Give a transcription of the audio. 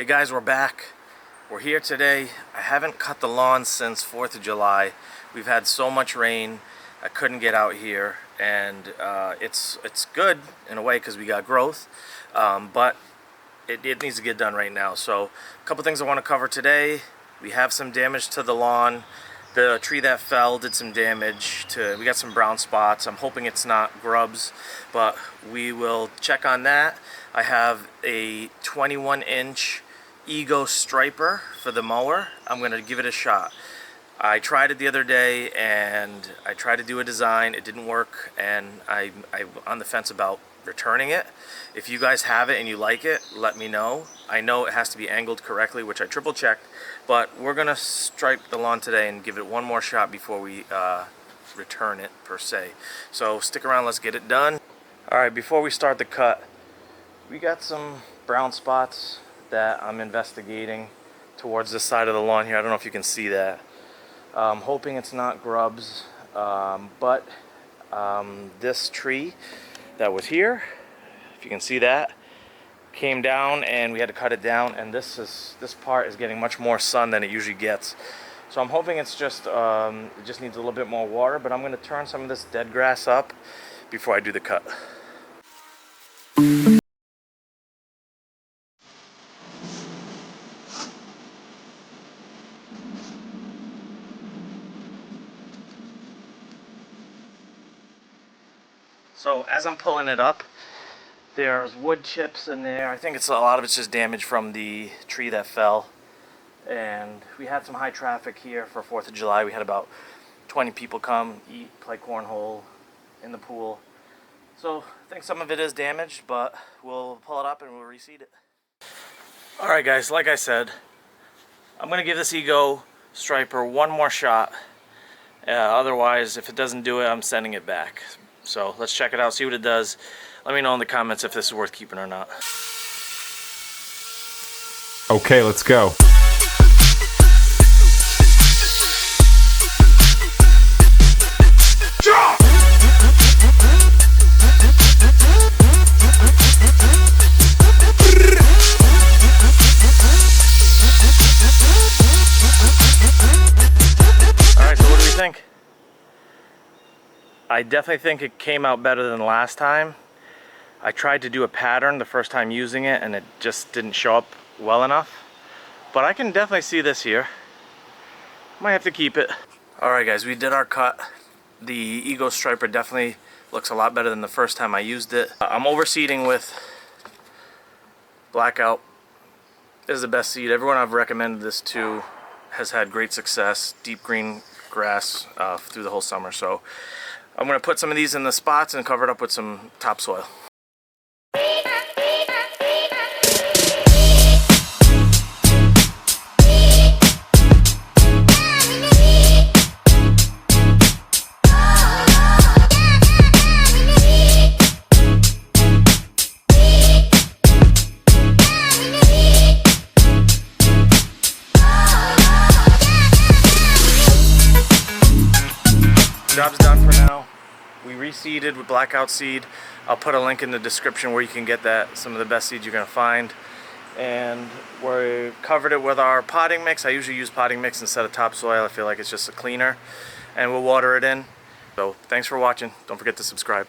Hey guys, we're back. We're here today. I haven't cut the lawn since 4th of July. We've had so much rain, I couldn't get out here, and it's good in a way because we got growth, but it needs to get done right now. So a couple things I want to cover today. We have some damage to the lawn. The tree that fell did some damage to, we got some brown spots. I'm hoping it's not grubs, but we will check on that. I have a 21-inch Ego striper for the mower. I'm gonna give it a shot. I tried it the other day and I tried to do a design. It didn't work, and I'm on the fence about returning it. If you guys have it and you like it, let me know. I know it has to be angled correctly, which I triple checked, but we're gonna stripe the lawn today and give it one more shot before we return it per se. So stick around, let's get it done. All right, before we start the cut, we got some brown spots that I'm investigating towards this side of the lawn here. I don't know if you can see that. I'm hoping it's not grubs, but this tree that was here, if you can see that, came down and we had to cut it down, and this part is getting much more sun than it usually gets. So I'm hoping it's just it just needs a little bit more water, but I'm going to turn some of this dead grass up before I do the cut. So as I'm pulling it up, there's wood chips in there. I think a lot of it's just damage from the tree that fell. And we had some high traffic here for 4th of July. We had about 20 people come, eat, play cornhole in the pool. So I think some of it is damaged, but we'll pull it up and we'll reseed it. Alright guys, like I said, I'm going to give this Ego striper one more shot. Otherwise, if it doesn't do it, I'm sending it back. So let's check it out, see what it does. Let me know in the comments if this is worth keeping or not. Okay, let's go. Alright, so what do we think? I definitely think it came out better than last time. I tried to do a pattern the first time using it and it just didn't show up well enough. But I can definitely see this here. Might have to keep it. Alright guys, we did our cut. The Ego striper definitely looks a lot better than the first time I used it. I'm overseeding with Blackout. This is the best seed. Everyone I've recommended this to has had great success. Deep green grass through the whole summer. So I'm going to put some of these in the spots and cover it up with some topsoil. Job's done for now. We reseeded with Blackout seed. I'll put a link in the description where you can get that, some of the best seeds you're going to find. And we covered it with our potting mix. I usually use potting mix instead of topsoil. I feel like it's just a cleaner. And we'll water it in. So thanks for watching. Don't forget to subscribe.